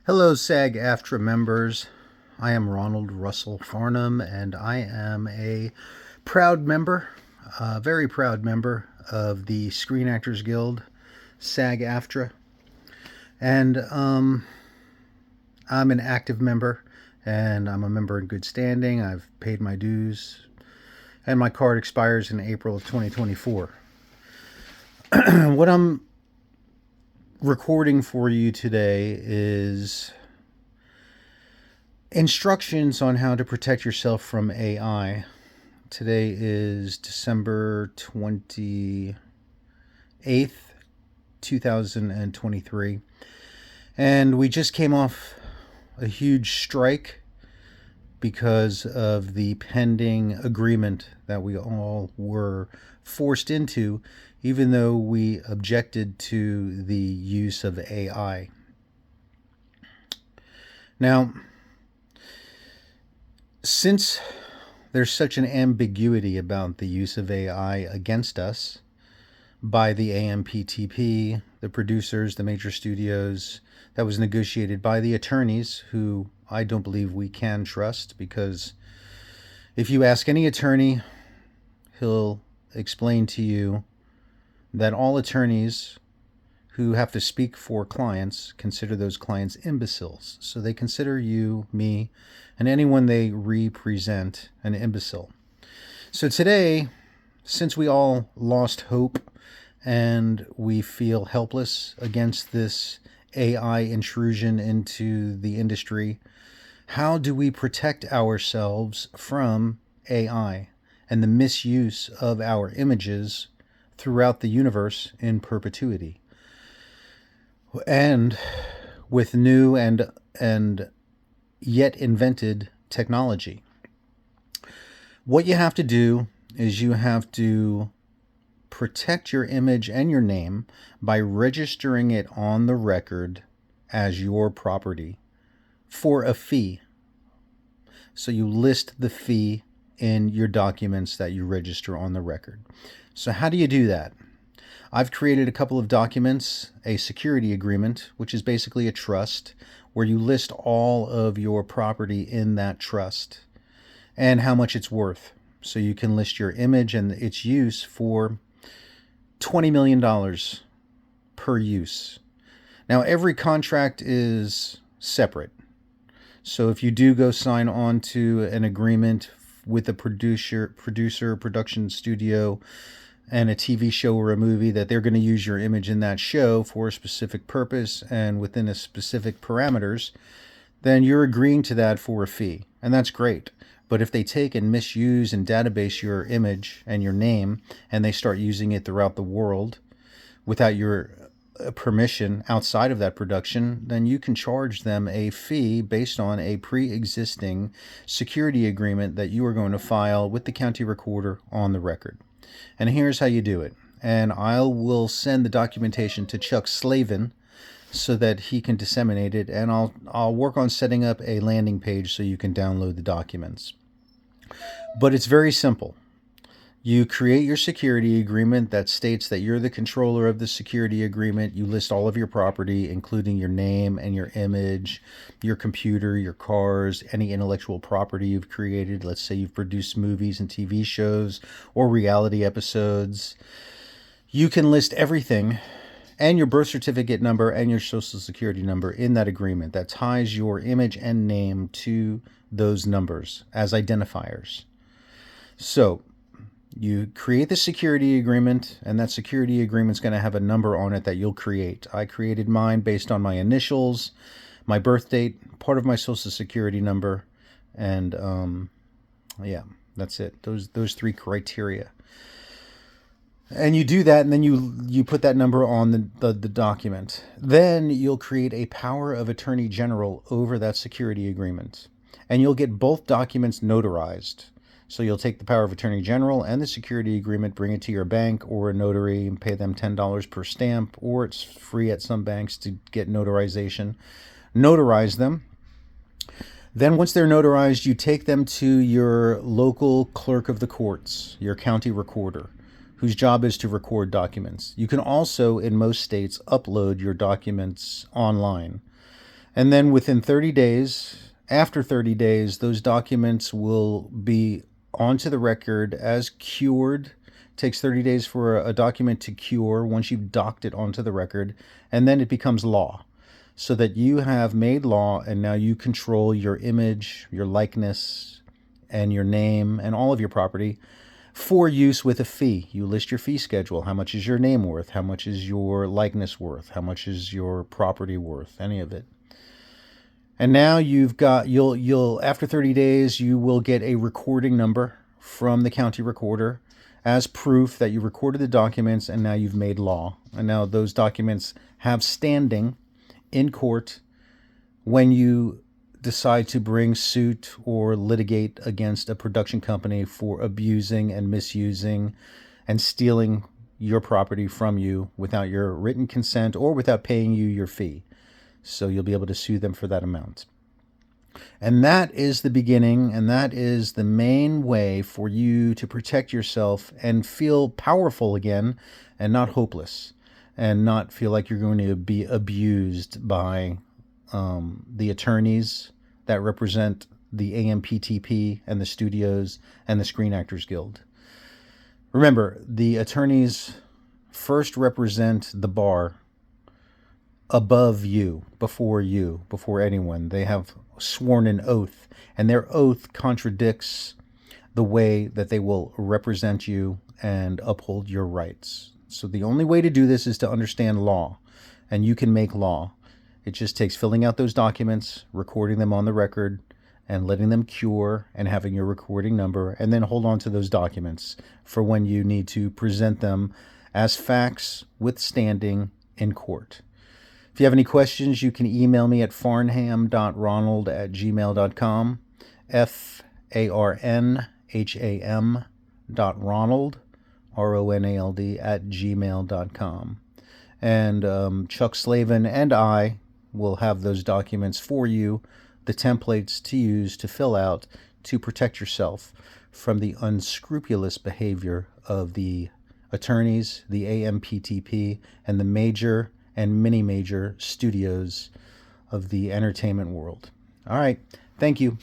Hello, SAG-AFTRA members. I am Ronald Russell Farnham, and I am a proud member, a very proud member of the Screen Actors Guild, SAG-AFTRA. And I'm an active member, and I'm a member in good standing. I've paid my dues, and my card expires in April of 2024. What I'm recording for you today is instructions on how to protect yourself from AI. Today is December 28th, 2023. And we just came off a huge strike because of the pending agreement that we all were forced into, even though we objected to the use of AI. Now, since there's such an ambiguity about the use of AI against us by the AMPTP, the producers, the major studios, that was negotiated by the attorneys, who I don't believe we can trust, because if you ask any attorney, he'll explain to you that all attorneys who have to speak for clients consider those clients imbeciles. So they consider you, me, and anyone they represent an imbecile. So today, since we all lost hope and we feel helpless against this AI intrusion into the industry, how do we protect ourselves from AI and the misuse of our images throughout the universe in perpetuity? And with new and yet invented technology. What you have to do is you have to protect your image and your name by registering it on the record as your property for a fee. So you list the fee in your documents that you register on the record. So how do you do that? I've created a couple of documents, a security agreement, which is basically a trust, where you list all of your property in that trust and how much it's worth. So you can list your image and its use for $20 million per use. Now, every contract is separate. So if you do go sign on to an agreement with a producer, production studio, and a TV show or a movie, that they're going to use your image in that show for a specific purpose and within a specific parameters, then you're agreeing to that for a fee. And that's great. But if they take and misuse and database your image and your name, and they start using it throughout the world without your permission outside of that production, then you can charge them a fee based on a pre-existing security agreement that you are going to file with the county recorder on the record. And here's how you do it. And I will send the documentation to Chuck Slavin so that he can disseminate it. And I'll work on setting up a landing page so you can download the documents. But it's very simple. You create your security agreement that states that you're the controller of the security agreement. You list all of your property, including your name and your image, your computer, your cars, any intellectual property you've created. Let's say you've produced movies and TV shows or reality episodes. You can list everything and your birth certificate number and your social security number in that agreement that ties your image and name to those numbers as identifiers. So you create the security agreement, and that security agreement is going to have a number on it that you'll create. I created mine based on my initials, my birth date, part of my social security number, and yeah, that's it. Those three criteria. And you do that, and then you put that number on the document. Then you'll create a power of attorney general over that security agreement, and you'll get both documents notarized. So you'll take the power of attorney general and the security agreement, bring it to your bank or a notary, and pay them $10 per stamp, or it's free at some banks to get notarization. Notarize them. Then once they're notarized, you take them to your local clerk of the courts, your county recorder, whose job is to record documents. You can also, in most states, upload your documents online. And then within 30 days, after 30 days, those documents will be onto the record as cured. It takes 30 days for a document to cure once you've docked it onto the record, and then it becomes law. So that you have made law, and now you control your image, your likeness, and your name, and all of your property for use with a fee. You list your fee schedule. How much is your name worth? How much is your likeness worth? How much is your property worth? Any of it. And now you'll after 30 days you will get a recording number from the county recorder as proof that you recorded the documents, and now you've made law. And now those documents have standing in court when you decide to bring suit or litigate against a production company for abusing and misusing and stealing your property from you without your written consent or without paying you your fee. So you'll be able to sue them for that amount. And that is the beginning, and that is the main way for you to protect yourself and feel powerful again and not hopeless, and not feel like you're going to be abused by the attorneys that represent the AMPTP and the studios and the Screen Actors Guild. Remember, the attorneys first represent the bar above you, before anyone. They have sworn an oath, and their oath contradicts the way that they will represent you and uphold your rights. So the only way to do this is to understand law, and you can make law. It just takes filling out those documents, recording them on the record, and letting them cure, and having your recording number, and then hold on to those documents for when you need to present them as facts with standing in court. If you have any questions, you can email me at farnham.ronald@gmail.com, farnham.ronald, RONALD, @gmail.com. And Chuck Slavin and I will have those documents for you, the templates to use to fill out to protect yourself from the unscrupulous behavior of the attorneys, the AMPTP, and the major and mini major studios of the entertainment world. All right. Thank you.